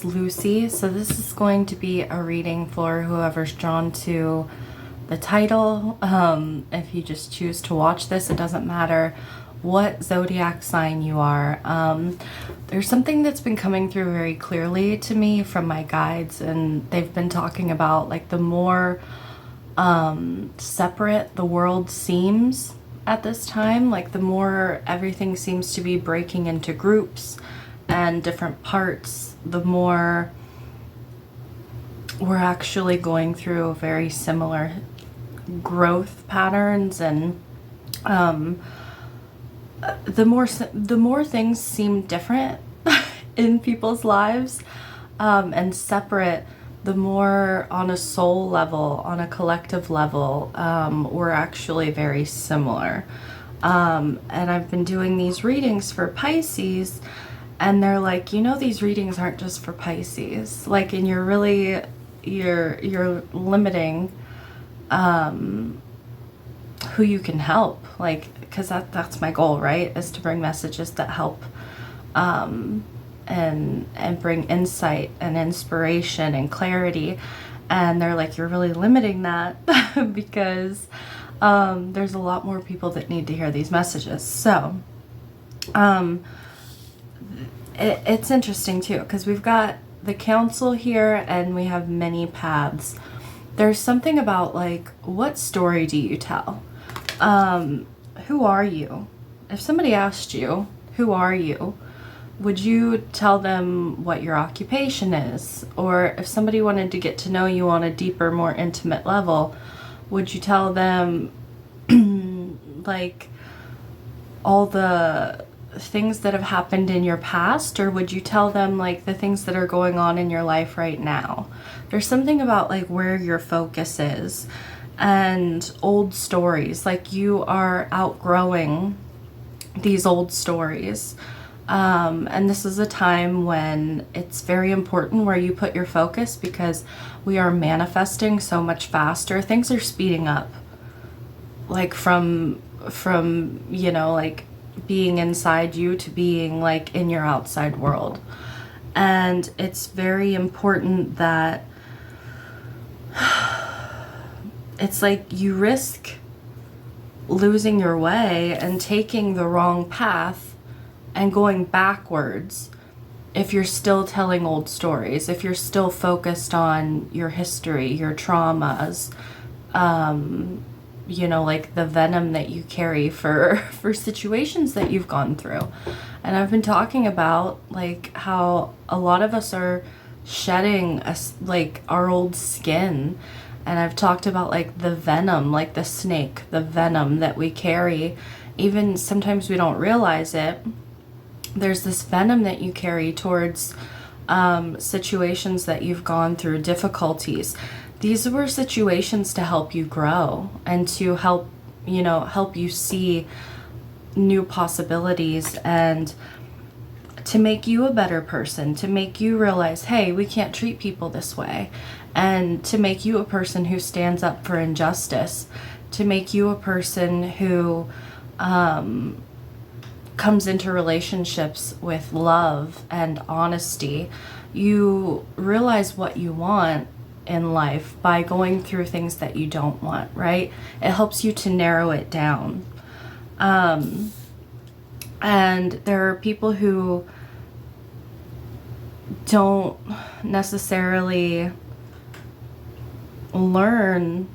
is Lucy. So this is going to be a reading for whoever's drawn to the title. If you just choose to watch this, it doesn't matter what zodiac sign you are. There's something that's been coming through very clearly to me from my guides, and they've been talking about like the more separate the world seems at this time, like the more everything seems to be breaking into groups and different parts, the more we're actually going through very similar growth patterns, and the more things seem different in people's lives and separate, the more on a soul level, on a collective level, we're actually very similar. And I've been doing these readings for Pisces, and they're like, you know, these readings aren't just for Pisces. Like, and you're really, you're limiting who you can help. Like, because that's my goal, right? Is to bring messages that help and bring insight and inspiration and clarity. And they're like, you're really limiting that because there's a lot more people that need to hear these messages. So it's interesting too, because we've got the council here and we have many paths. There's something about like, what story do you tell? Who are you? If somebody asked you, who are you? Would you tell them what your occupation is? Or if somebody wanted to get to know you on a deeper, more intimate level, would you tell them like all the things that have happened in your past? Or would you tell them like the things that are going on in your life right now? There's something about like where your focus is, and old stories, like you are outgrowing these old stories. And this is a time when it's very important where you put your focus, because we are manifesting so much faster. Things are speeding up, like from you know, like being inside you to being like in your outside world. And it's very important that it's like you risk losing your way and taking the wrong path and going backwards if you're still telling old stories, if you're still focused on your history, your traumas, you know, like the venom that you carry for situations that you've gone through. And I've been talking about like how a lot of us are shedding like our old skin. And I've talked about like the venom, like the snake, the venom that we carry. Even sometimes we don't realize it. There's this venom that you carry towards situations that you've gone through, difficulties. These were situations to help you grow and to help, you know, help you see new possibilities, and to make you a better person, to make you realize, hey, we can't treat people this way, and to make you a person who stands up for injustice, to make you a person who comes into relationships with love and honesty. You realize what you want in life by going through things that you don't want, right? It helps you to narrow it down. And there are people who don't necessarily learn.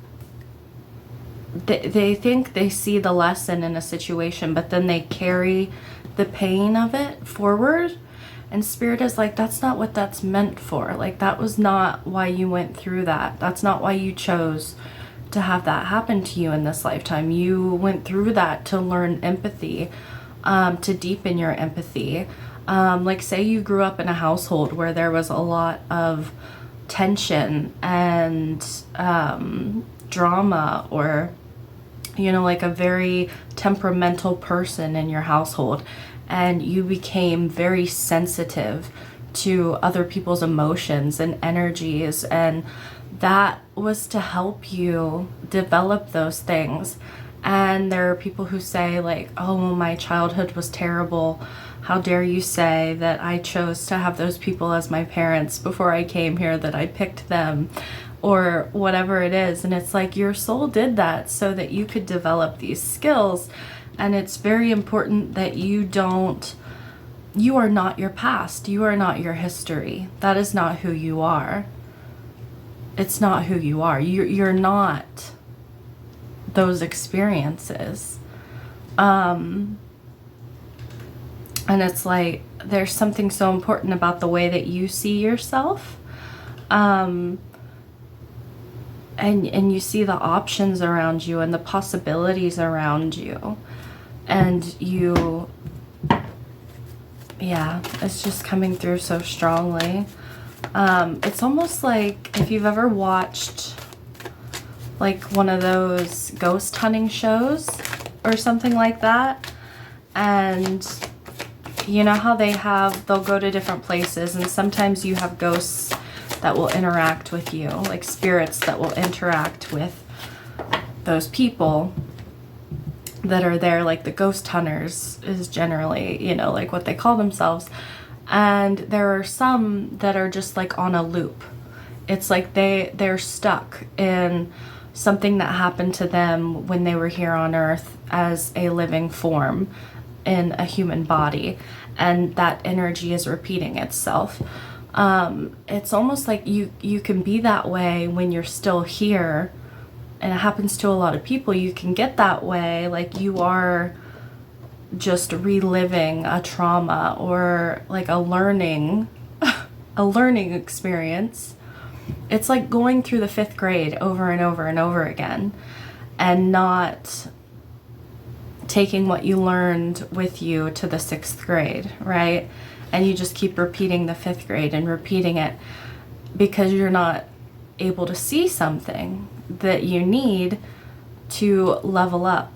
They think they see the lesson in a situation, but then they carry the pain of it forward. And Spirit is like, that's not what that's meant for. Like, that was not why you went through that. That's not why you chose to have that happen to you in this lifetime. You went through that to learn empathy, to deepen your empathy. Like, say you grew up in a household where there was a lot of tension and drama, or you know, like a very temperamental person in your household, and you became very sensitive to other people's emotions and energies, and that was to help you develop those things. And there are people who say like, oh, well, my childhood was terrible. how dare you say that I chose to have those people as my parents before I came here, that I picked them, or whatever it is. And it's like your soul did that so that you could develop these skills. And it's very important that you are not your past. You are not your history. That is not who you are. It's not who you are. You're not those experiences. And it's like there's something so important about the way that you see yourself. And you see the options around you and the possibilities around you. And it's just coming through so strongly. It's almost like if you've ever watched like one of those ghost hunting shows or something like that, and you know how they'll go to different places, and sometimes you have ghosts that will interact with you, like spirits that will interact with those people that are there, like the ghost hunters is generally, like what they call themselves. And there are some that are just like on a loop. It's like they're stuck in something that happened to them when they were here on earth as a living form in a human body, and that energy is repeating itself. It's almost like you can be that way when you're still here, and it happens to a lot of people. You can get that way, like you are just reliving a trauma or like a learning experience. It's like going through the 5th grade over and over and over again, and not taking what you learned with you to the 6th grade, right? And you just keep repeating the 5th grade and repeating it because you're not able to see something that you need to level up.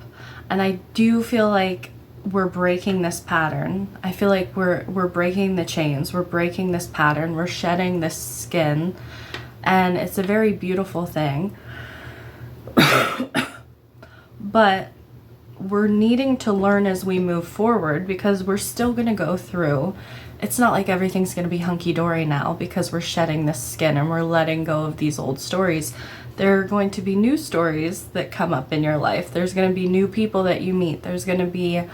And I do feel like we're breaking this pattern. I feel like we're breaking the chains. We're breaking this pattern. We're shedding this skin. And it's a very beautiful thing. But we're needing to learn as we move forward, because we're still going to go through. It's not like everything's going to be hunky-dory now because we're shedding this skin and we're letting go of these old stories. There are going to be new stories that come up in your life. There's going to be new people that you meet. There's going to be,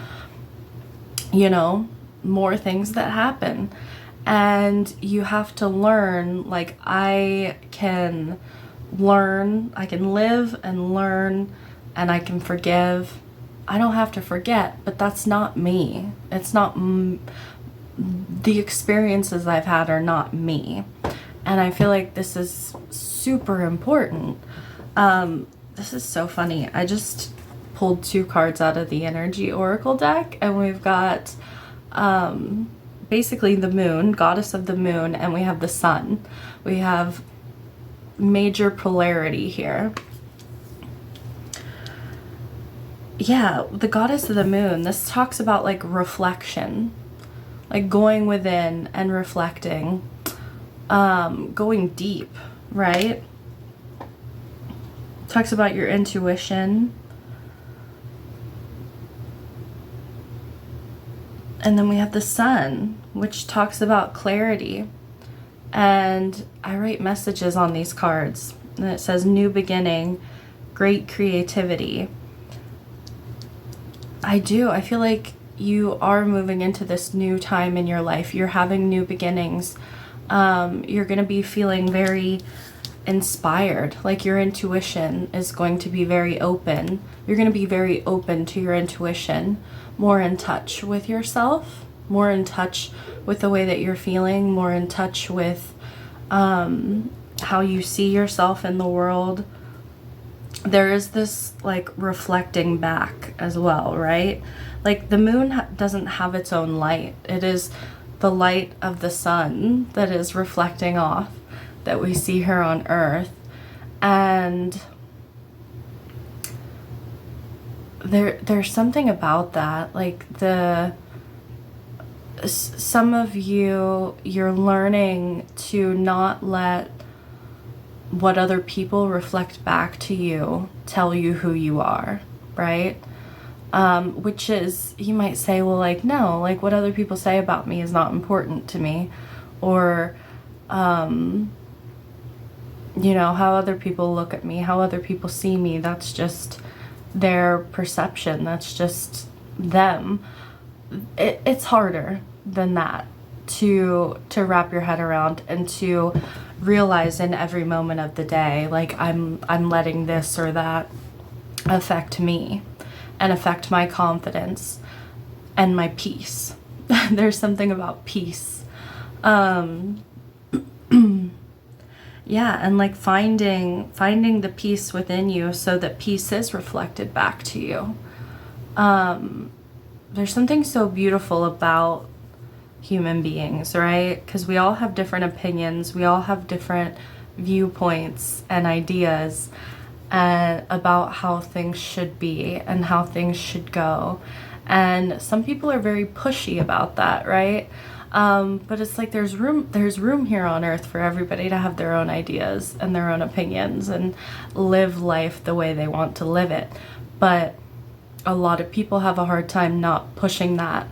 more things that happen. And you have to learn, like I can live and learn, and I can forgive. I don't have to forget, but that's not me. It's not the experiences I've had are not me. And I feel like this is super important. This is so funny. I just pulled 2 cards out of the Energy Oracle deck, and we've got basically the moon, goddess of the moon, and we have the sun. We have major polarity here. Yeah, the goddess of the moon, this talks about like reflection, like going within and reflecting, going deep, right? Talks about your intuition. And then we have the sun, which talks about clarity. And I write messages on these cards, and it says new beginning, great creativity. I feel like you are moving into this new time in your life. You're having new beginnings. You're going to be feeling very inspired. Like your intuition is going to be very open. You're going to be very open to your intuition, more in touch with yourself, more in touch with the way that you're feeling, more in touch with how you see yourself in the world. There is this like reflecting back as well, right? Like the moon doesn't have its own light. It is the light of the sun that is reflecting off, that we see here on earth. And there's something about that, like some of you're learning to not let what other people reflect back to you tell you who you are, right? which is, you might say, well, like, no, like what other people say about me is not important to me, or, you know, how other people look at me, how other people see me, that's just their perception, that's just them. It's harder than that to wrap your head around and to realize in every moment of the day, like I'm letting this or that affect me and affect my confidence and my peace. There's something about peace. Yeah, and like finding the peace within you so that peace is reflected back to you. There's something so beautiful about human beings, right? Because we all have different opinions, we all have different viewpoints and ideas about how things should be and how things should go. And some people are very pushy about that, right? But it's like there's room here on earth for everybody to have their own ideas and their own opinions and live life the way they want to live it. But a lot of people have a hard time not pushing that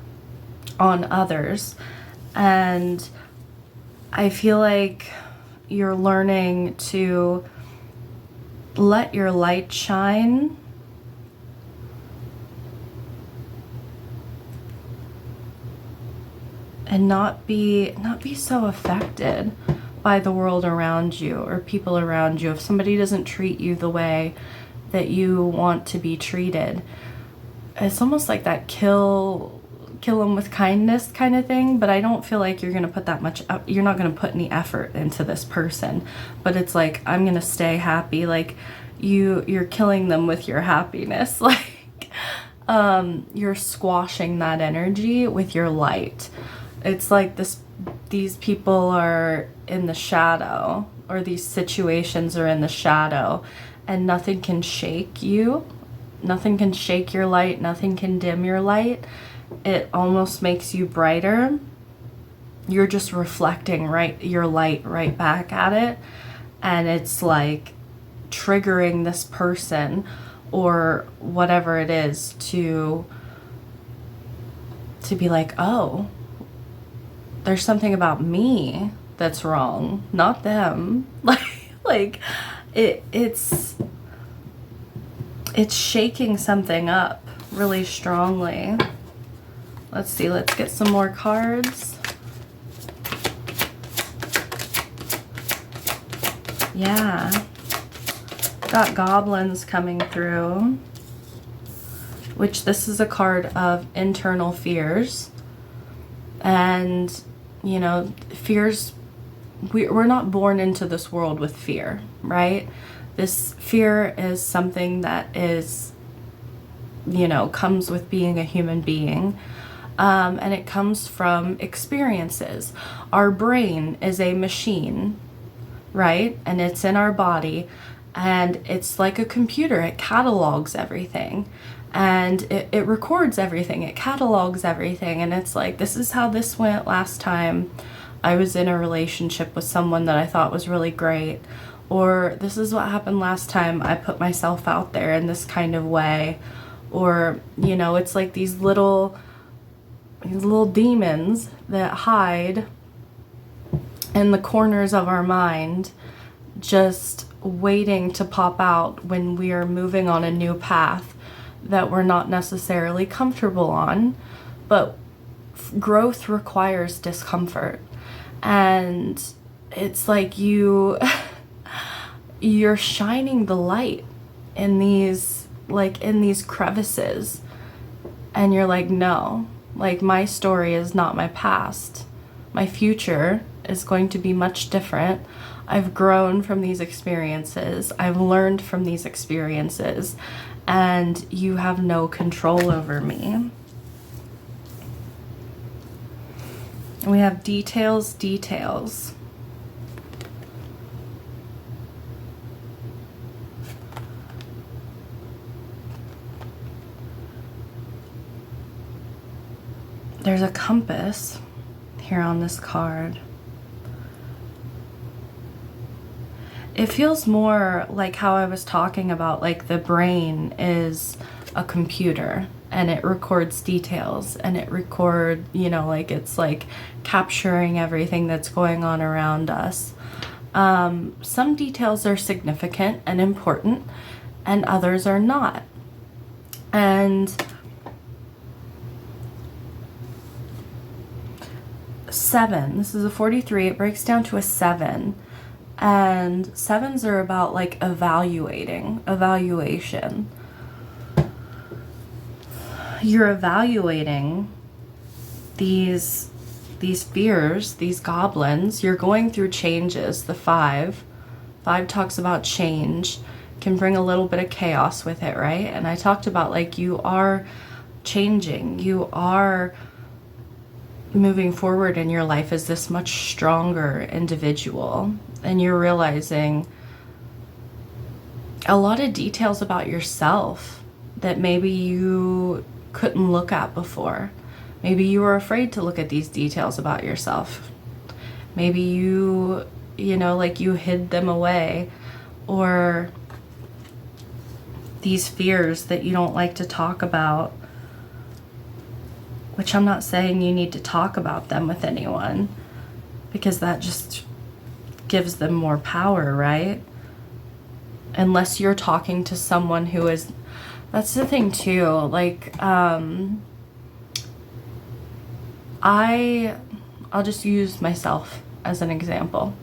on others. And I feel like you're learning to let your light shine and not be so affected by the world around you or people around you. If somebody doesn't treat you the way that you want to be treated, it's almost like that kill them with kindness kind of thing. But I don't feel like you're gonna put that much you're not gonna put any effort into this person, but it's like, I'm gonna stay happy. Like you're killing them with your happiness. Like you're squashing that energy with your light. It's like these people are in the shadow, or these situations are in the shadow, and nothing can shake you. Nothing can shake your light. Nothing can dim your light. It almost makes you brighter. You're just reflecting your light right back at it. And it's like triggering this person or whatever it is to be like, oh, there's something about me that's wrong, not them. Like it's shaking something up really strongly. Let's see, let's get some more cards. Yeah. Got goblins coming through, which this is a card of internal fears. And, you know, fears, we're not born into this world with fear, right? This fear is something that is, you know, comes with being a human being. And it comes from experiences. Our brain is a machine, right? And it's in our body, and it's like a computer. It catalogs everything, and it records everything. It catalogs everything, and it's like, this is how this went last time I was in a relationship with someone that I thought was really great, or this is what happened last time I put myself out there in this kind of way. Or, you know, it's like these little demons that hide in the corners of our mind, just waiting to pop out when we are moving on a new path that we're not necessarily comfortable on. But growth requires discomfort, and it's like you're shining the light in these crevices, and you're like, no, like, my story is not my past. My future is going to be much different. I've grown from these experiences. I've learned from these experiences, and you have no control over me. We have details. There's a compass here on this card. It feels more like how I was talking about, like the brain is a computer, and it records details, and it like it's like capturing everything that's going on around us. Some details are significant and important, and others are not. And 7, this is a 43, it breaks down to a 7. And 7s are about like evaluation. You're evaluating these fears, these goblins. You're going through changes. The 5 talks about change, can bring a little bit of chaos with it, right? And I talked about like you are changing, you are moving forward in your life as this much stronger individual, and you're realizing a lot of details about yourself that maybe you couldn't look at before. Maybe you were afraid to look at these details about yourself. Maybe you like you hid them away, or these fears that you don't like to talk about, which I'm not saying you need to talk about them with anyone, because that just gives them more power, right? Unless you're talking to someone who is, that's the thing too, like, I'll just use myself as an example.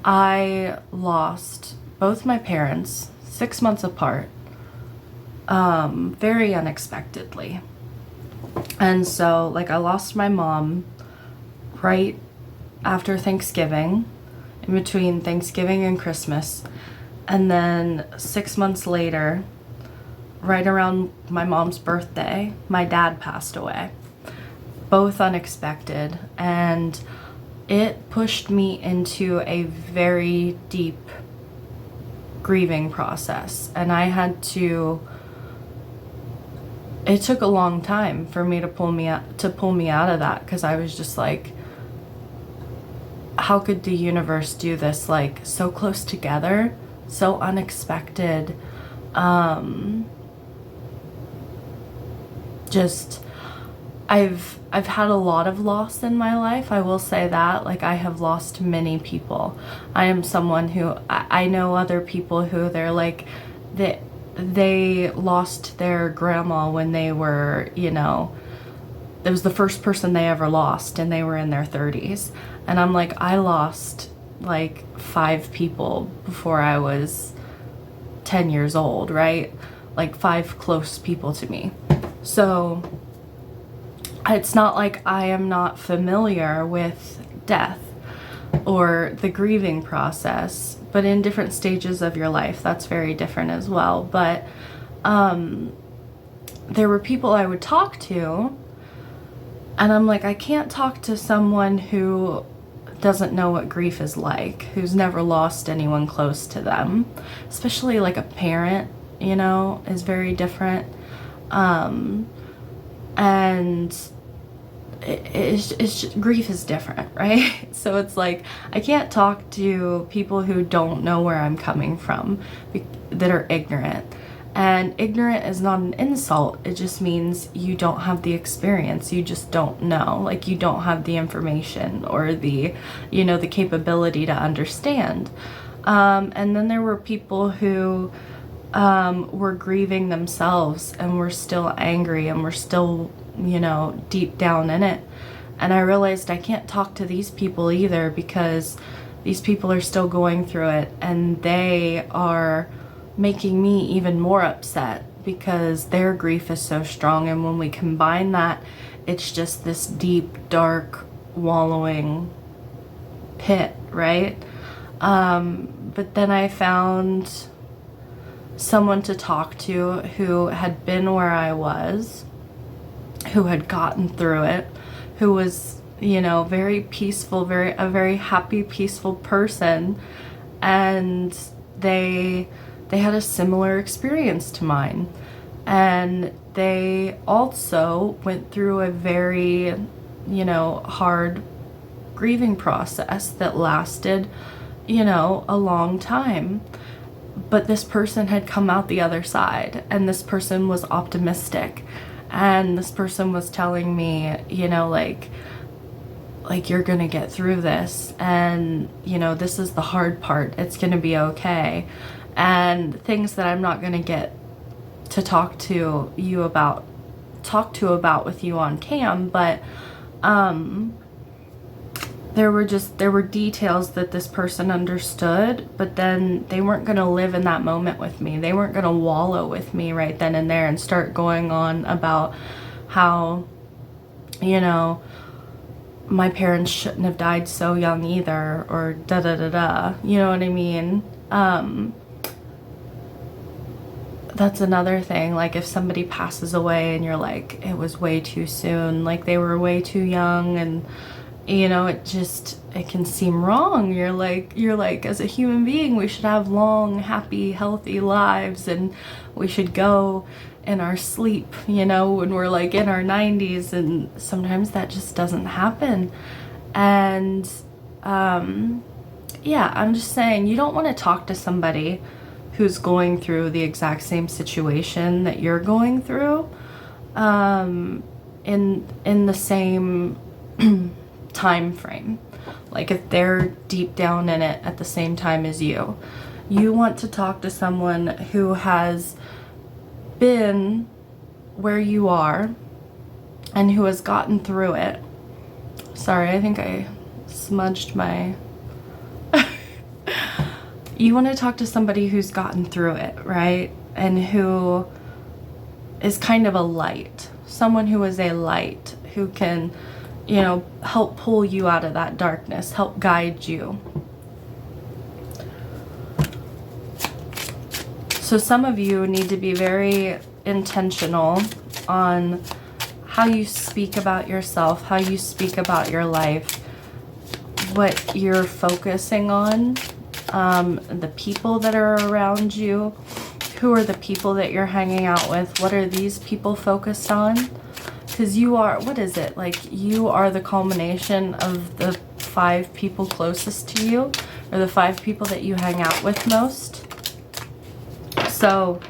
I lost both my parents 6 months apart, very unexpectedly. And so, like, I lost my mom right after Thanksgiving, in between Thanksgiving and Christmas. And then 6 months later, right around my mom's birthday, my dad passed away. Both unexpected. And it pushed me into a very deep grieving process. And I had to, it took a long time for me to pull me out of that, because I was just like, how could the universe do this, like, so close together, so unexpected? Just I've had a lot of loss in my life, I will say that. Like, I have lost many people. I am someone who, I know other people who they're like, they lost their grandma when they were, it was the first person they ever lost, and they were in their 30s. And I'm like, I lost like 5 people before I was 10 years old, right? Like 5 close people to me. So it's not like I am not familiar with death or the grieving process, but in different stages of your life, that's very different as well. But there were people I would talk to, and I'm like, I can't talk to someone who doesn't know what grief is like, who's never lost anyone close to them, especially like a parent, is very different. And it's just, grief is different, right? So it's like, I can't talk to people who don't know where I'm coming from, that are ignorant. And ignorant is not an insult. It just means you don't have the experience. You just don't know. Like, you don't have the information or the capability to understand. And then there were people who were grieving themselves, and were still angry, and were still, deep down in it. And I realized I can't talk to these people either, because these people are still going through it, and they are making me even more upset because their grief is so strong. And when we combine that, it's just this deep, dark, wallowing pit, right? But then I found someone to talk to who had been where I was, who had gotten through it, who was, very peaceful, a very happy, peaceful person. And they had a similar experience to mine. And they also went through a very, hard grieving process that lasted, a long time. But this person had come out the other side, and this person was optimistic, And this person was telling me, you know, like you're gonna get through this, and you know, this is the hard part, it's gonna be okay, and things that I'm not gonna get to talk to you about with you on cam, but there were details that this person understood, but then they weren't going to live in that moment with me. They weren't going to wallow with me right then and there and start going on about how, you know, my parents shouldn't have died so young either, or da da da da. You know what I mean? That's another thing. Like, if somebody passes away and you're like, it was way too soon, like they were way too young, and you know, it can seem wrong. You're like, as a human being, we should have long, happy, healthy lives, and we should go in our sleep, you know, when we're like in our 90s, and sometimes that just doesn't happen. And yeah, I'm just saying, you don't want to talk to somebody who's going through the exact same situation that you're going through in the same time frame. Like, if they're deep down in it at the same time as you want to talk to someone who has been where you are and who has gotten through it. Sorry, I think I smudged my you want to talk to somebody who's gotten through it, right? And who is kind of a light, someone who is a light, who can, you know, help pull you out of that darkness, help guide you. So some of you need to be very intentional on how you speak about yourself, how you speak about your life, what you're focusing on, the people that are around you. Who are the people that you're hanging out with? What are these people focused on? Because you are, what is it? Like, you are the culmination of the 5 people closest to you, or the 5 people that you hang out with most. So,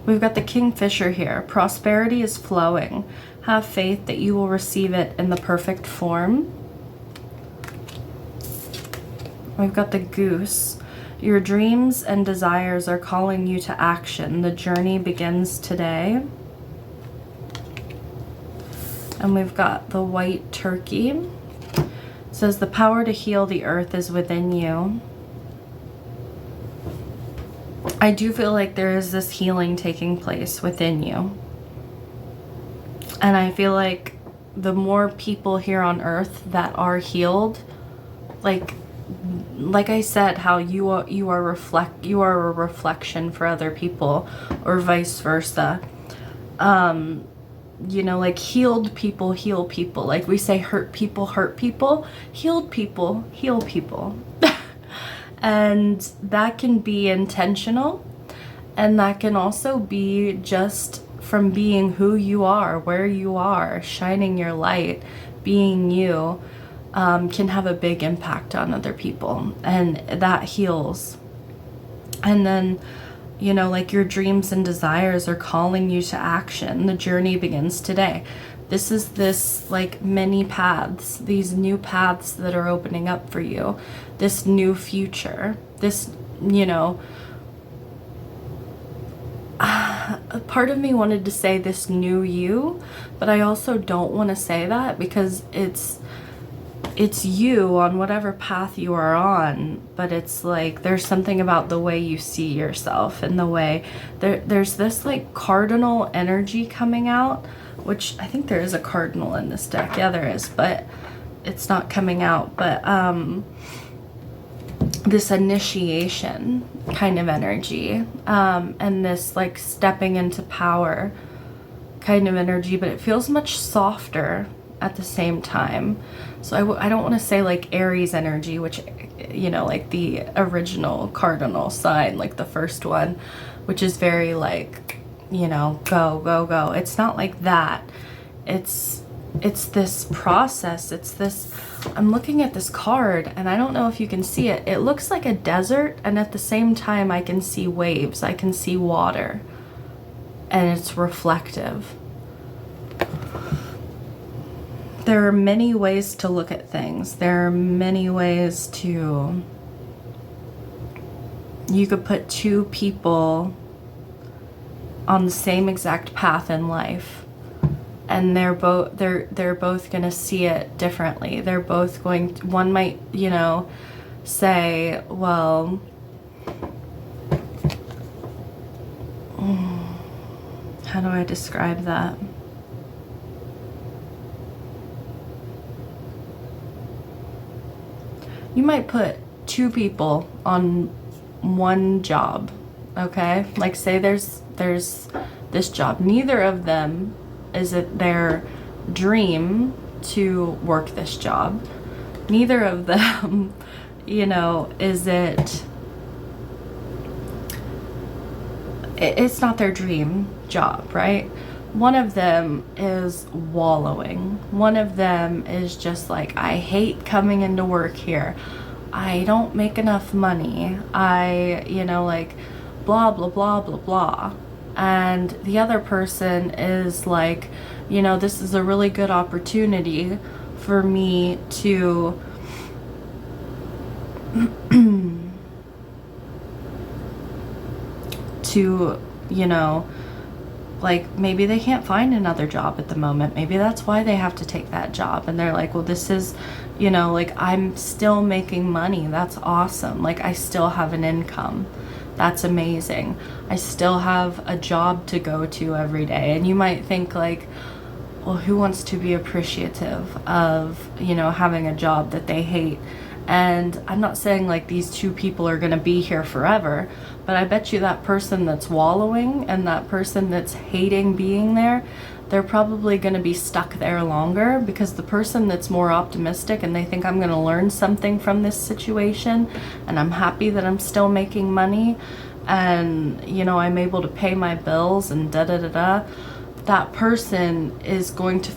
we've got the Kingfisher here. Prosperity is flowing. Have faith that you will receive it in the perfect form. We've got the Goose. Your dreams and desires are calling you to action. The journey begins today. And we've got the White Turkey. It says the power to heal the earth is within you. I do feel like there is this healing taking place within you. And I feel like the more people here on earth that are healed, like I said, how you are a reflection for other people, or vice versa. You know, like, healed people heal people. Like we say, hurt people hurt people. Healed people heal people. And that can be intentional, and that can also be just from being who you are, where you are, shining your light, being you. Can have a big impact on other people, and that heals. And then, you know, like, your dreams and desires are calling you to action. The journey begins today. This is this, like, many paths, these new paths that are opening up for you, this new future, this, you know, part of me wanted to say this new you, but I also don't want to say that, because it's you on whatever path you are on, but it's like there's something about the way you see yourself, and the way there's this, like, cardinal energy coming out, which I think there is a cardinal in this deck. Yeah, there is, but it's not coming out. But this initiation kind of energy, and this, like, stepping into power kind of energy, but it feels much softer at the same time. So I don't want to say, like, Aries energy, which, you know, like the original cardinal sign, like the first one, which is very, like, you know, go, go, go. It's not like that. It's this process. It's this, I'm looking at this card, and I don't know if you can see it. It looks like a desert, and at the same time I can see waves. I can see water. and it's reflective. There are many ways to look at things. There are many ways to... You could put two people on the same exact path in life, and they're both going to see it differently. They're both going to, one might, you know, say, well, how do I describe that? You might put two people on one job, okay? Like, say there's this job. Neither of them is it their dream to work this job. Neither of them, you know, is it's not their dream job, right? One of them is wallowing. One of them is just like, I hate coming into work here. I don't make enough money. You know, like, blah, blah, blah, blah, blah. And the other person is like, you know, this is a really good opportunity for me to you know, like, maybe they can't find another job at the moment. Maybe that's why they have to take that job. And they're like, well, this is, you know, like, I'm still making money. That's awesome. Like, I still have an income. That's amazing. I still have a job to go to every day. And you might think, like, well, who wants to be appreciative of, you know, having a job that they hate? And I'm not saying like these two people are going to be here forever, but I bet you that person that's wallowing and that person that's hating being there, they're probably going to be stuck there longer, because the person that's more optimistic and they think, I'm going to learn something from this situation, and I'm happy that I'm still making money, and, you know, I'm able to pay my bills and da-da-da-da, that person is going to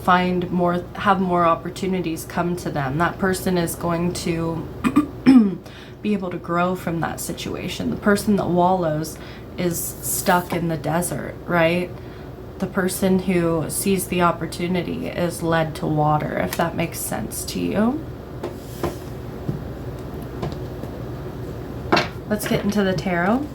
have more opportunities come to them. That person is going to be able to grow from that situation. The person that wallows is stuck in the desert, right? The person who sees the opportunity is led to water, if that makes sense to you. Let's get into the tarot.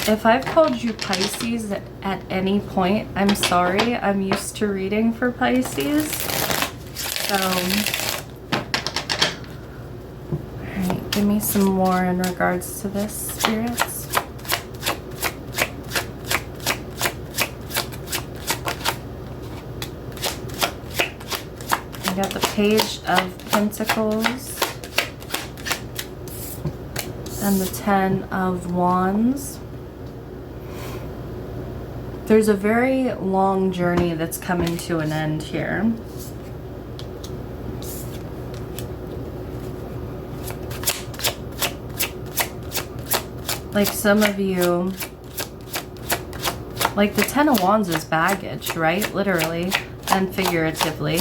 If I've called you Pisces at any point, I'm sorry. I'm used to reading for Pisces. So, alright, give me some more in regards to this, spirits. I got the Page of Pentacles and the Ten of Wands. There's a very long journey that's coming to an end here. Like, some of you, like, the Ten of Wands is baggage, right? Literally and figuratively.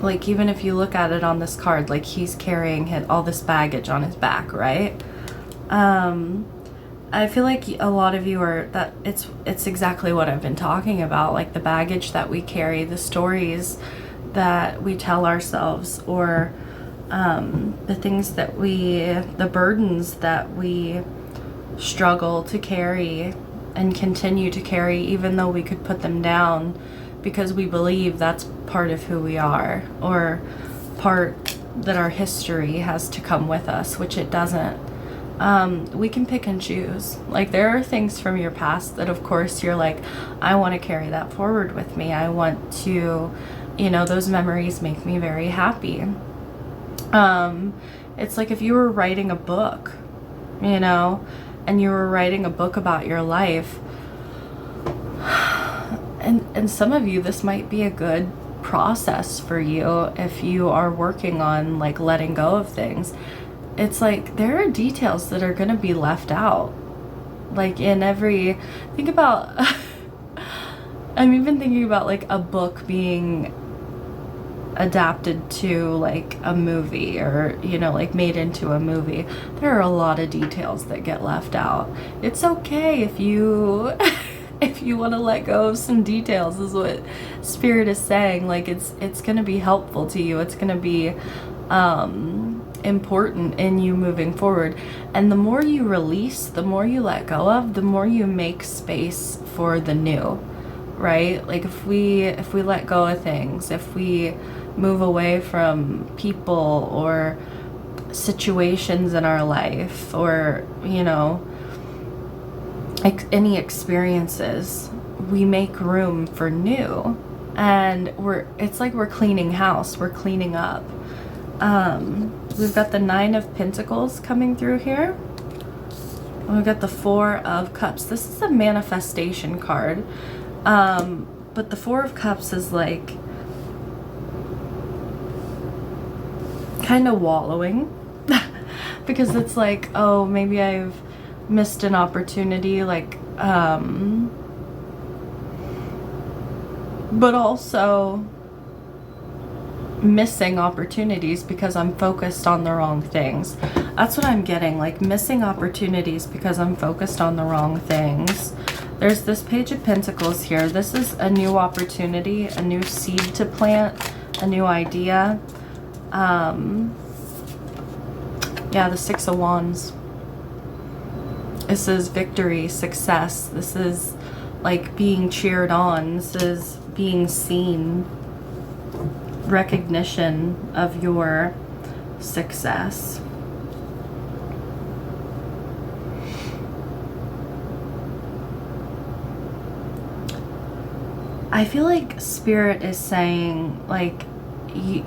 Like, even if you look at it on this card, like, he's carrying all this baggage on his back, right? I feel like a lot of you are, that it's exactly what I've been talking about, like the baggage that we carry, the stories that we tell ourselves, or the things that the burdens that we struggle to carry and continue to carry, even though we could put them down because we believe that's part of who we are, or part that our history has to come with us, which it doesn't. We can pick and choose. Like, there are things from your past that, of course, you're like, I want to carry that forward with me. I want to, you know, those memories make me very happy. It's like if you were writing a book, you know, and you were writing a book about your life, and some of you, this might be a good process for you if you are working on, like, letting go of things. It's like there are details that are going to be left out. Like, think about, I'm even thinking about, like, a book being adapted to like a movie, or you know, like made into a movie, there are a lot of details that get left out. It's okay if you if you want to let go of some details, is what Spirit is saying. Like it's going to be helpful to you. It's going to be important in you moving forward. And the more you release, the more you let go of, the more you make space for the new, right? Like if we let go of things, if we move away from people or situations in our life, or you know, any experiences, we make room for new. And it's like we're cleaning house, we're cleaning up. We've got the 9 of Pentacles coming through here. We've got the 4 of Cups. This is a manifestation card. But the 4 of Cups is like kind of wallowing because it's like, oh, maybe I've missed an opportunity, like, but also missing opportunities because I'm focused on the wrong things. That's what I'm getting, like missing opportunities because I'm focused on the wrong things. There's this Page of Pentacles here. This is a new opportunity, a new seed to plant, a new idea. Yeah, the 6 of Wands. This is victory, success. This is like being cheered on. This is being seen. Recognition of your success. I feel like Spirit is saying, like, you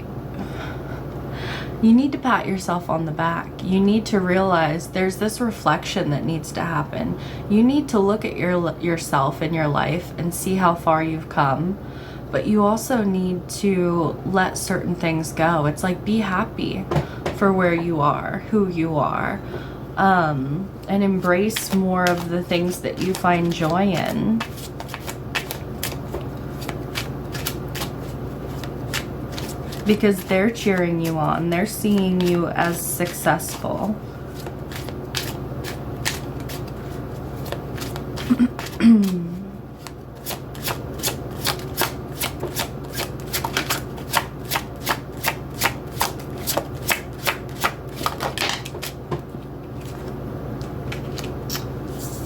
need to pat yourself on the back. You need to realize there's this reflection that needs to happen. You need to look at yourself in your life and see how far you've come. But you also need to let certain things go. It's like, be happy for where you are, who you are, and embrace more of the things that you find joy in. Because they're cheering you on. They're seeing you as successful.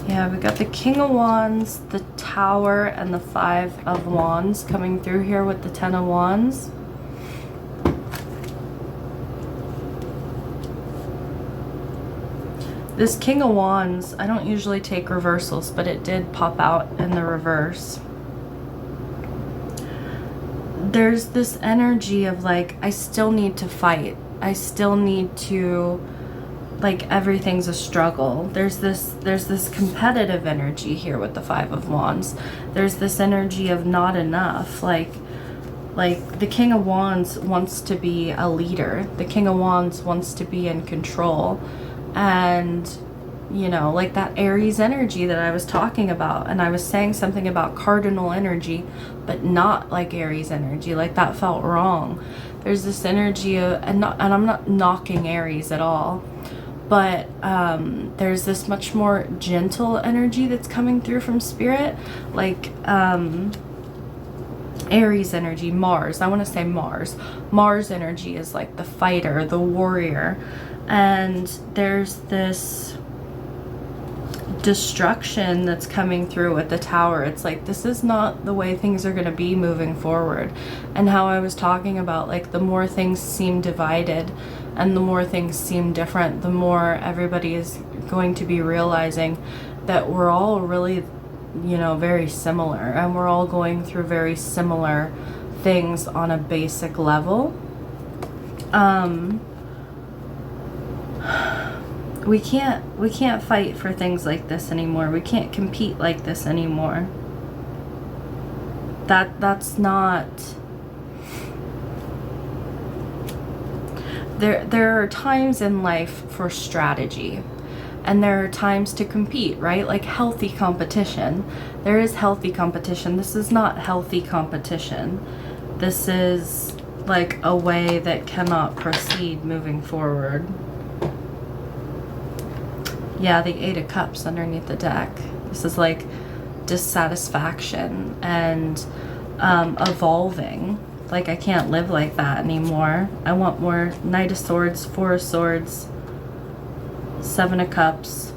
Yeah, we got the King of Wands, the Tower, and the 5 of Wands coming through here with the 10 of Wands. This King of Wands, I don't usually take reversals, but it did pop out in the reverse. There's this energy of like, I still need to fight. I still need to, like, everything's a struggle. There's this competitive energy here with the 5 of Wands. There's this energy of not enough. Like the King of Wands wants to be a leader. The King of Wands wants to be in control. And, you know, like that Aries energy that I was talking about. And I was saying something about cardinal energy, but not like Aries energy. Like that felt wrong. There's this energy of, and I'm not knocking Aries at all, but there's this much more gentle energy that's coming through from Spirit. Like Aries energy, Mars. I want to say Mars. Mars energy is like the fighter, the warrior. And there's this destruction that's coming through with the Tower. It's like, this is not the way things are going to be moving forward. And how I was talking about, like, the more things seem divided and the more things seem different, the more everybody is going to be realizing that we're all really, you know, very similar, and we're all going through very similar things on a basic level. We can't fight for things like this anymore. We can't compete like this anymore. That's not. There are times in life for strategy, and there are times to compete, right? Like healthy competition. There is healthy competition. This is not healthy competition. This is like a way that cannot proceed moving forward. Yeah, the Eight of Cups underneath the deck. This is like dissatisfaction and evolving. Like, I can't live like that anymore. I want more. Knight of Swords, Four of Swords, Seven of Cups.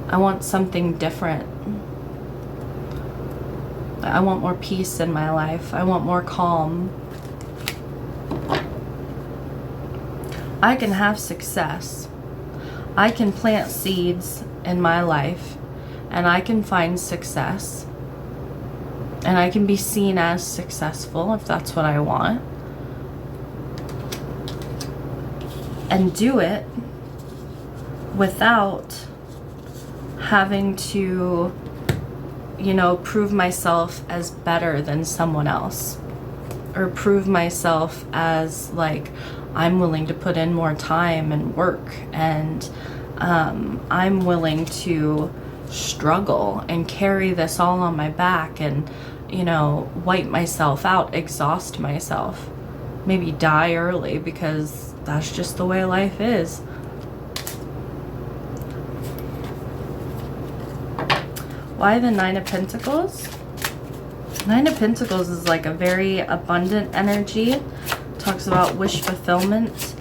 I want something different. I want more peace in my life. I want more calm. I can have success. I can plant seeds in my life, and I can find success. And I can be seen as successful if that's what I want. And do it without having to, you know, prove myself as better than someone else, or prove myself as like I'm willing to put in more time and work, and I'm willing to struggle and carry this all on my back, and, you know, wipe myself out, exhaust myself, maybe die early, because that's just the way life is. Why the Nine of Pentacles? Nine of Pentacles is like a very abundant energy. Talks about wish fulfillment.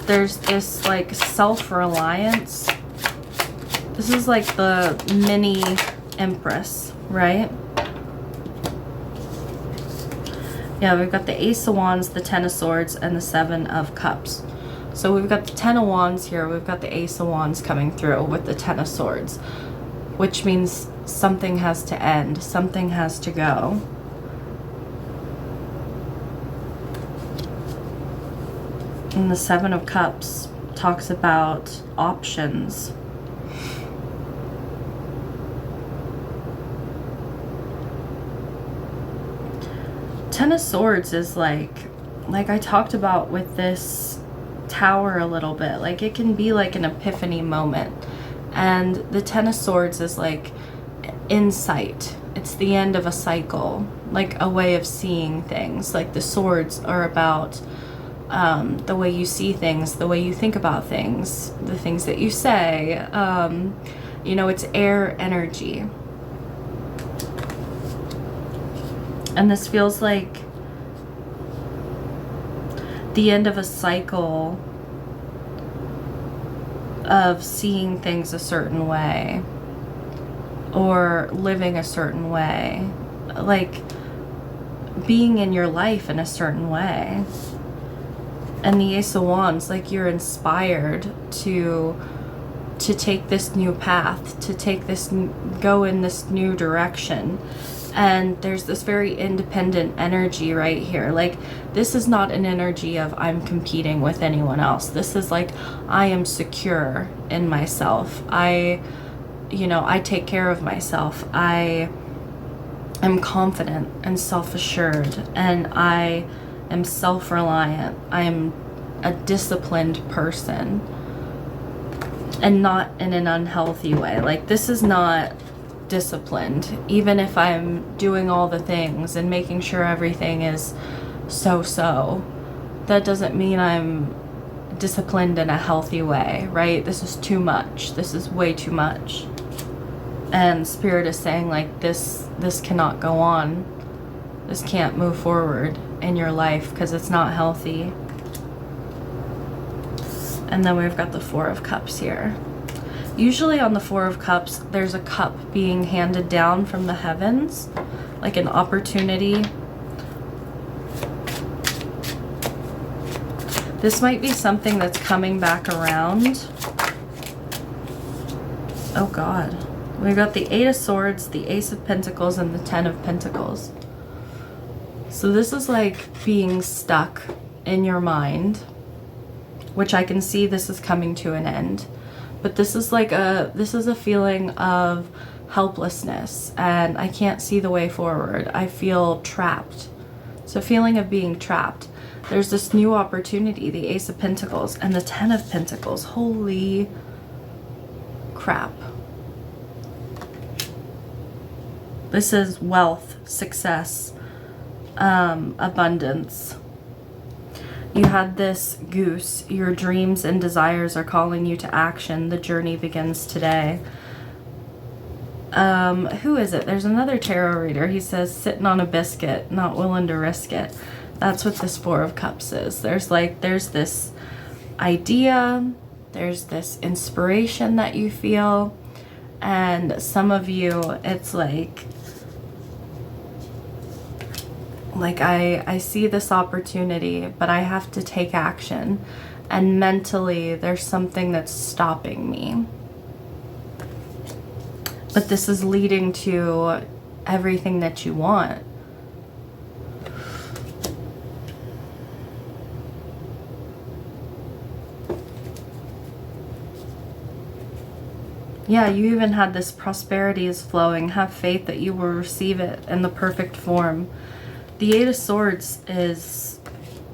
There's this like self-reliance. This is like the mini Empress, right? Yeah, we've got the Ace of Wands, the Ten of Swords, and the Seven of Cups. So we've got the Ten of Wands here. We've got the Ace of Wands coming through with the Ten of Swords, which means something has to end. Something has to go. And the Seven of Cups talks about options. Ten of Swords is like I talked about with this Tower a little bit. Like, it can be like an epiphany moment. And the Ten of Swords is like insight. It's the end of a cycle, like a way of seeing things. Like the swords are about the way you see things, the way you think about things, the things that you say. You know, it's air energy. And this feels like the end of a cycle of seeing things a certain way or living a certain way, like being in your life in a certain way. And the Ace of Wands, like you're inspired to take this new path, to take this, go in this new direction. And there's this very independent energy right here. Like, this is not an energy of I'm competing with anyone else. This is like, I am secure in myself. I take care of myself. I am confident and self-assured, and I am self-reliant. I am a disciplined person, and not in an unhealthy way. Like, this is not disciplined. Even if I'm doing all the things and making sure everything is so, that doesn't mean I'm disciplined in a healthy way, right? This is too much. This is way too much. And Spirit is saying, like, this cannot go on. This can't move forward in your life because it's not healthy. And then we've got the Four of Cups here. Usually on the Four of Cups, there's a cup being handed down from the heavens, like an opportunity. This might be something that's coming back around. Oh God. We've got the Eight of Swords, the Ace of Pentacles, and the Ten of Pentacles. So this is like being stuck in your mind, which I can see this is coming to an end. But this is like this is a feeling of helplessness, and I can't see the way forward. I feel trapped. It's a feeling of being trapped. There's this new opportunity, the Ace of Pentacles and the Ten of Pentacles. Holy crap. This is wealth, success, abundance. You had this goose. Your dreams and desires are calling you to action. The journey begins today. Who is it? There's another tarot reader. He says, sitting on a biscuit, not willing to risk it. That's what this Four of Cups is. There's this idea, there's this inspiration that you feel, and some of you, it's like I see this opportunity, but I have to take action, and mentally there's something that's stopping me. But this is leading to everything that you want. Yeah, you even had this prosperity is flowing. Have faith that you will receive it in the perfect form. The Eight of Swords is,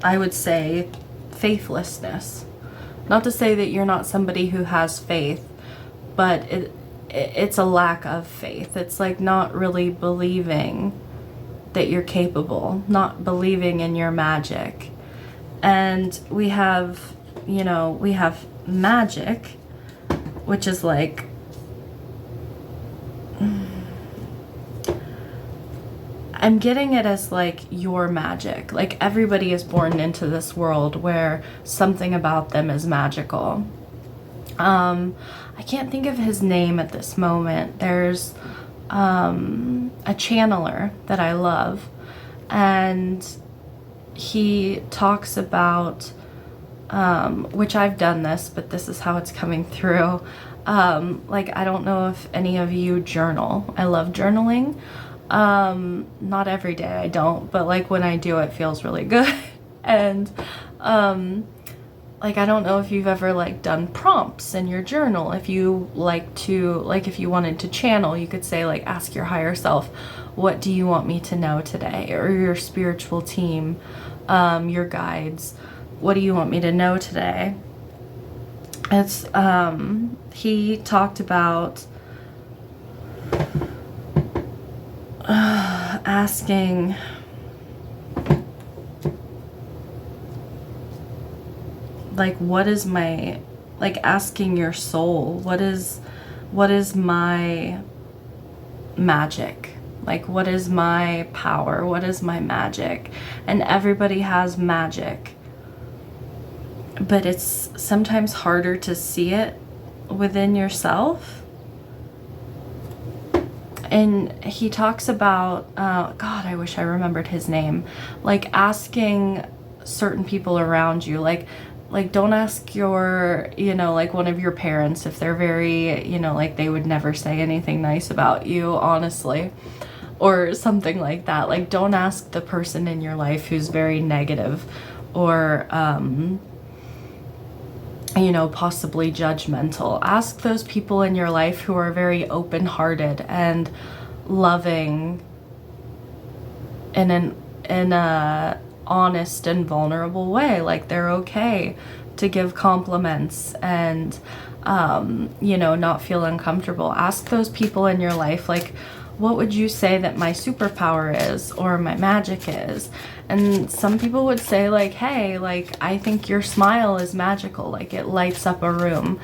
I would say, faithlessness. Not to say that you're not somebody who has faith, but it's a lack of faith. It's like not really believing that you're capable, not believing in your magic. And we have, we have magic, which is like, I'm getting it as like your magic. Like everybody is born into this world where something about them is magical. I can't think of his name at this moment. There's a channeler that I love, and he talks about, which I've done this, but this is how it's coming through. Like, I don't know if any of you journal. I love journaling. Not every day, I don't, but like when I do, it feels really good. And like, I don't know if you've ever like done prompts in your journal. If you like to, like, if you wanted to channel, you could say like, ask your higher self, what do you want me to know today? Or your spiritual team, your guides, what do you want me to know today? It's, he talked about asking, like, what is my, like, asking your soul, what is my magic? Like, what is my power? What is my magic? And everybody has magic, but it's sometimes harder to see it within yourself. And he talks about, God, I wish I remembered his name, like asking certain people around you, like don't ask your, like one of your parents if they're very, like they would never say anything nice about you, honestly, or something like that. Like, don't ask the person in your life who's very negative or, possibly judgmental. Ask those people in your life who are very open-hearted and loving in a honest and vulnerable way. Like, they're okay to give compliments and, not feel uncomfortable. Ask those people in your life, like, what would you say that my superpower is or my magic is? And some people would say like, hey, like, I think your smile is magical, like it lights up a room.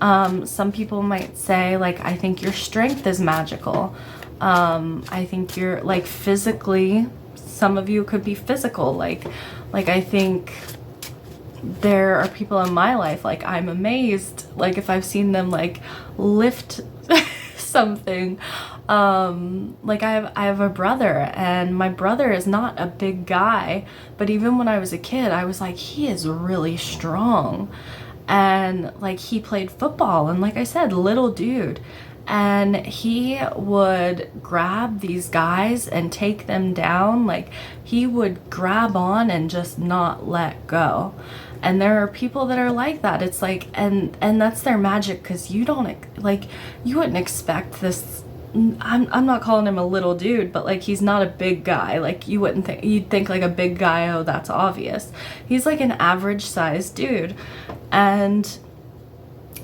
Some people might say like, I think your strength is magical. I think you're like physically, some of you could be physical. Like I think there are people in my life, like I'm amazed, like if I've seen them like lift something. Like I have a brother, and my brother is not a big guy, but even when I was a kid, I was like, he is really strong. And like, he played football, and like I said, little dude, and he would grab these guys and take them down. Like, he would grab on and just not let go. And there are people that are like that. It's like, and that's their magic, because you don't, like, you wouldn't expect this. I'm not calling him a little dude, but like, he's not a big guy. Like, you wouldn't think, you'd think like a big guy, oh, that's obvious. He's like an average sized dude. And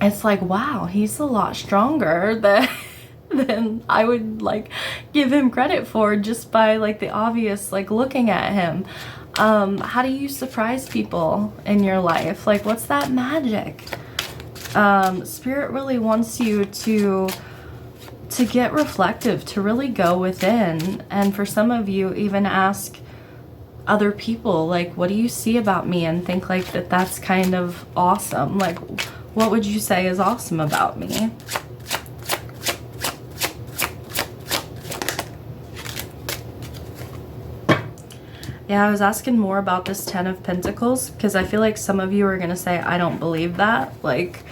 it's like, wow, he's a lot stronger than I would like give him credit for, just by like the obvious, like looking at him. How do you surprise people in your life? Like, what's that magic? Spirit really wants you to get reflective, to really go within, and for some of you even ask other people, like, what do you see about me, and think like that's kind of awesome. Like, what would you say is awesome about me? Yeah, I was asking more about this Ten of Pentacles because I feel like some of you are going to say, I don't believe that. Like,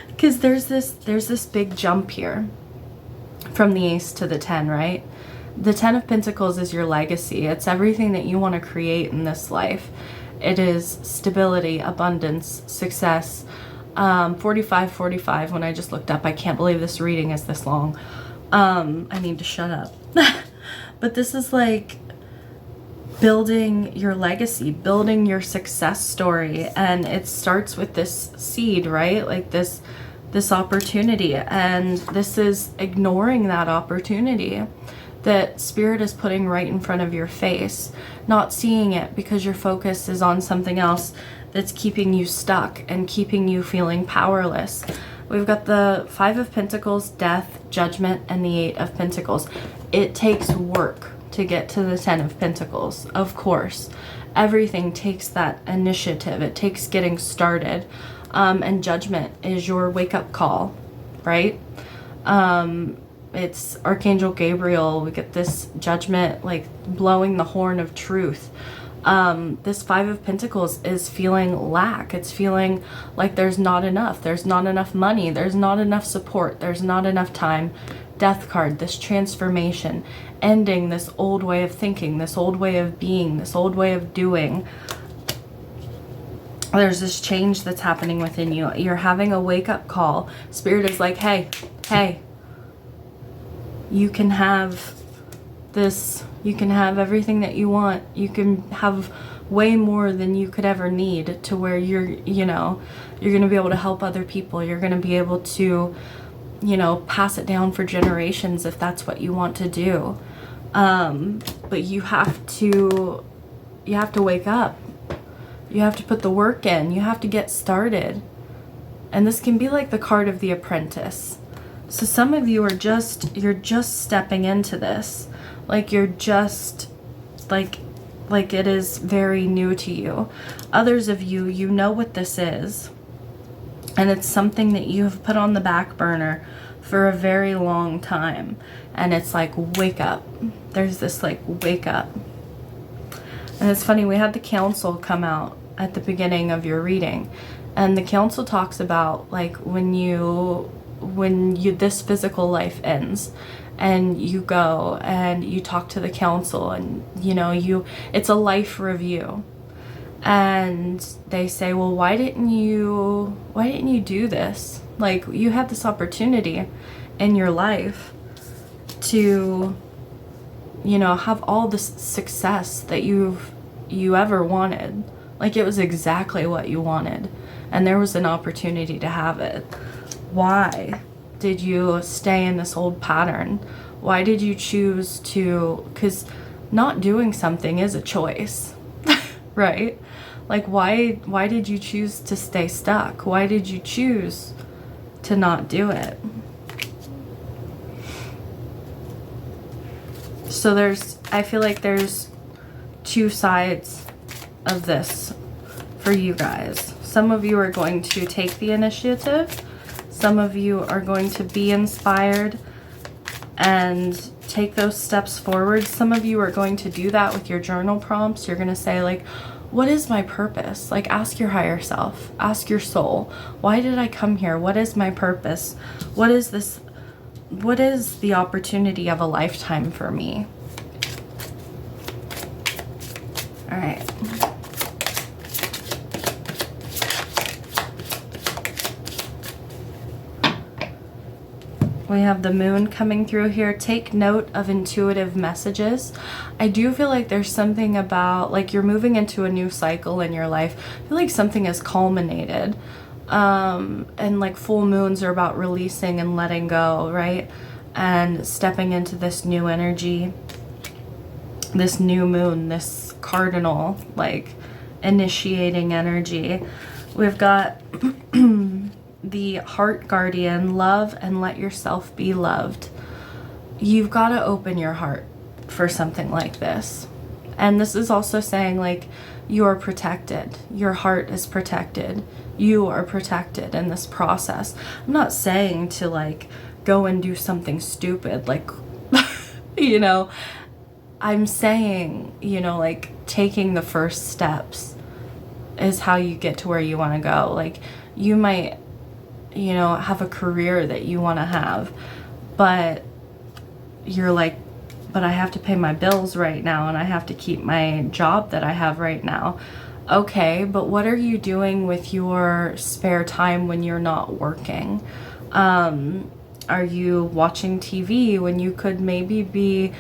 because there's this big jump here from the Ace to the 10, right? The 10 of Pentacles is your legacy. It's everything that you want to create in this life. It is stability, abundance, success. 45, when I just looked up, I can't believe this reading is this long. I need to shut up. But this is like building your legacy, building your success story. And it starts with this seed, right? Like this opportunity. And this is ignoring that opportunity that Spirit is putting right in front of your face, not seeing it because your focus is on something else that's keeping you stuck and keeping you feeling powerless. We've got the 5 of Pentacles, death, judgment, and the 8 of Pentacles. It takes work to get to the 10 of Pentacles, of course. Everything takes that initiative. It takes getting started. And judgment is your wake-up call, right? It's Archangel Gabriel. We get this judgment, like blowing the horn of truth. This 5 of Pentacles is feeling lack. It's feeling like there's not enough. There's not enough money. There's not enough support. There's not enough time. Death card, this transformation, ending this old way of thinking, this old way of being, this old way of doing. There's this change that's happening within you. You're having a wake-up call. Spirit is like, hey, you can have this. You can have everything that you want. You can have way more than you could ever need, to where you're going to be able to help other people. You're going to be able to, pass it down for generations if that's what you want to do. But you have to wake up. You have to put the work in. You have to get started. And this can be like the card of the apprentice. So some of you you're just stepping into this. Like you're just like it is very new to you. Others of you, you know what this is. And it's something that you have put on the back burner for a very long time. And it's like, wake up. There's this like, wake up. And it's funny, we had the council come out at the beginning of your reading. And the council talks about like when this physical life ends and you go and you talk to the council and it's a life review. And they say, well, why didn't you do this? Like, you had this opportunity in your life to, have all the success that you ever wanted. Like, it was exactly what you wanted. And there was an opportunity to have it. Why did you stay in this old pattern? Why did you choose to, because not doing something is a choice, right? Like, why did you choose to stay stuck? Why did you choose to not do it? So I feel like there's two sides of this for you guys. Some of you are going to take the initiative. Some of you are going to be inspired and take those steps forward. Some of you are going to do that with your journal prompts. You're going to say like, what is my purpose? Like, ask your higher self, ask your soul, why did I come here? What is my purpose? What is this? What is the opportunity of a lifetime for me? All right. We have the moon coming through here. Take note of intuitive messages. I do feel like there's something about, like, you're moving into a new cycle in your life. I feel like something has culminated. And like full moons are about releasing and letting go, right? And stepping into this new energy, this new moon, this cardinal, like initiating energy. We've got the heart guardian, love and let yourself be loved. You've got to open your heart for something like this. And this is also saying like you're protected. Your heart is protected. You are protected in this process. I'm not saying to like go and do something stupid, like, you know, I'm saying, you know, like taking the first steps is how you get to where you want to go. Like you might, you know, have a career that you want to have, but you're like, but I have to pay my bills right now and I have to keep my job that I have right now. Okay, but what are you doing with your spare time when you're not working? Are you watching TV when you could maybe be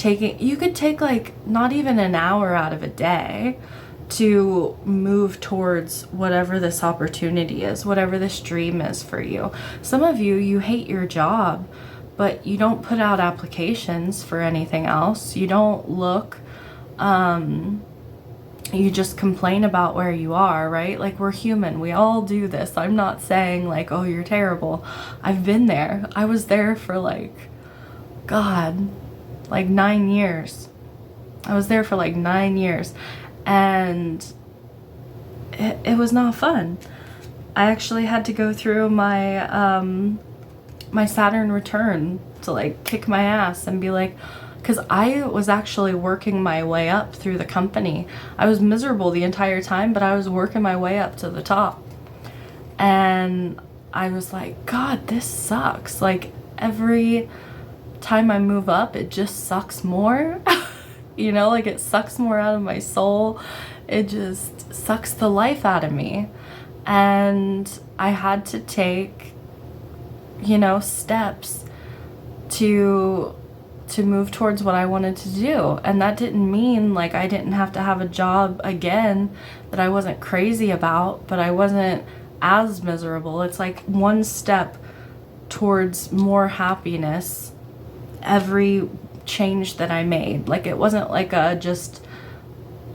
you could take like not even an hour out of a day to move towards whatever this opportunity is, whatever this dream is for you. Some of you, you hate your job, but you don't put out applications for anything else. You don't look, you just complain about where you are, right? Like we're human. We all do this. I'm not saying like, oh, you're terrible. I've been there. I was there for like, God, like 9 years. I was there for like 9 years and it was not fun. I actually had to go through my, my Saturn return to like kick my ass and be like, because I was actually working my way up through the company. I was miserable the entire time, but I was working my way up to the top. And I was like, God, this sucks. Like every time I move up, it just sucks more. You know, like it sucks more out of my soul. It just sucks the life out of me. And I had to take, you know, steps to move towards what I wanted to do. And that didn't mean like I didn't have to have a job again that I wasn't crazy about, but I wasn't as miserable. It's like one step towards more happiness every change that I made. Like it wasn't like just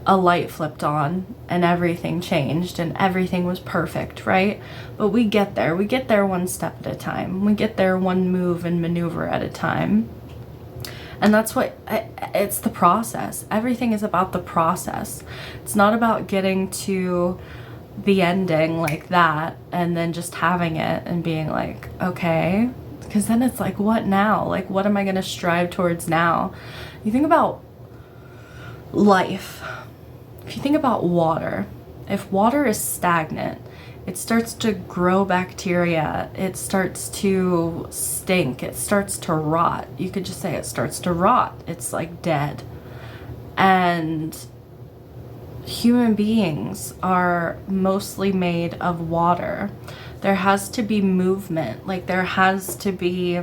a light flipped on and everything changed and everything was perfect, right? But we get there. We get there one step at a time. We get there one move and maneuver at a time. And that's what, it's the process. Everything is about the process. It's not about getting to the ending like that and then just having it and being like, okay. Because then it's like, what now? Like, what am I going to strive towards now? You think about life. If you think about water, if water is stagnant, it starts to grow bacteria, it starts to stink, it starts to rot. You could just say it starts to rot. It's like dead. And human beings are mostly made of water. There has to be movement. Like there has to be,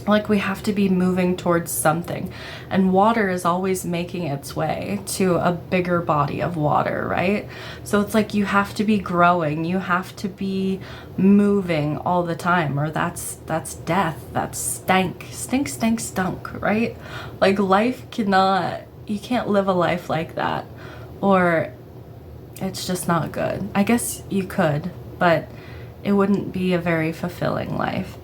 like we have to be moving towards something. And water is always making its way to a bigger body of water, right? So it's like you have to be growing, you have to be moving all the time, or that's death, that's stunk, right? Like life cannot, you can't live a life like that, or it's just not good. I guess you could, but it wouldn't be a very fulfilling life.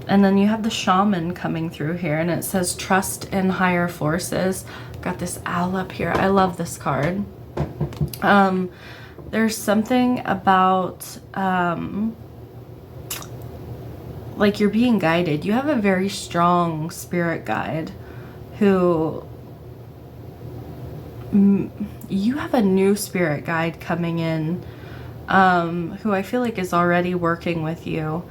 And then you have the shaman coming through here, and it says trust in higher forces. Got this owl up here. I love this card. There's something about like you're being guided. You have a very strong spirit guide who you have a new spirit guide coming in who I feel like is already working with you.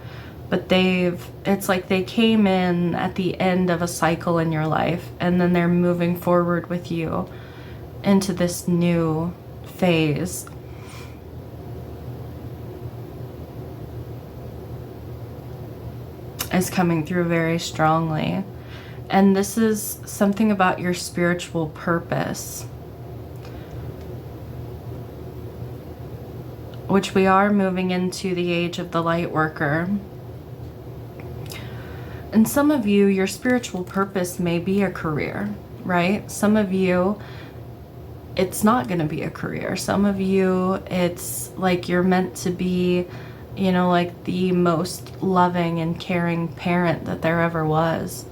But it's like they came in at the end of a cycle in your life, and then they're moving forward with you into this new phase. Is coming through very strongly. And this is something about your spiritual purpose. which we are moving into the age of the light worker. And some of you, your spiritual purpose may be a career, right? Some of you, it's not going to be a career. Some of you, it's like you're meant to be, you know, like the most loving and caring parent that there ever was,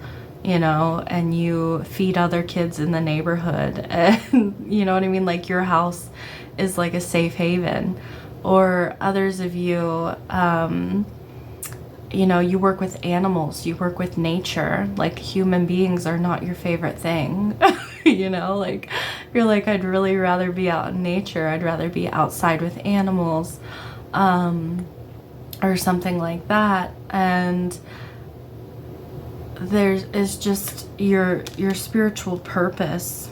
you know, and you feed other kids in the neighborhood. And you know what I mean? Like your house is like a safe haven. Or others of you, you know, you work with animals, you work with nature. Like human beings are not your favorite thing. You know, like you're like, I'd really rather be out in nature. I'd rather be outside with animals, or something like that. And there is just your spiritual purpose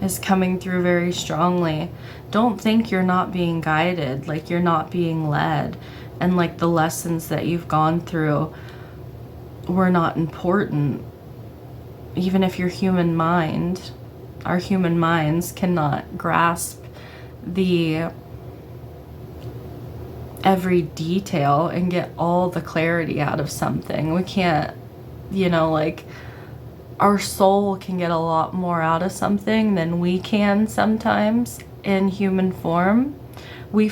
is coming through very strongly. Don't think you're not being guided, like you're not being led, and like the lessons that you've gone through were not important. Even if your human mind, our human minds cannot grasp the every detail and get all the clarity out of something. We can't, you know, like our soul can get a lot more out of something than we can sometimes in human form. We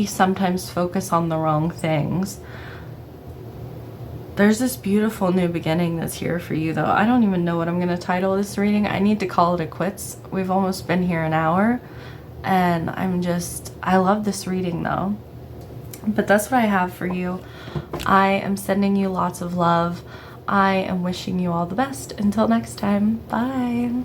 sometimes focus on the wrong things. There's this beautiful new beginning that's here for you, though. I don't even know what I'm going to title this reading. I need to call it a quits. We've almost been here an hour, and I love this reading, though. But that's what I have for you. I am sending you lots of love. I am wishing you all the best. Until next time, bye.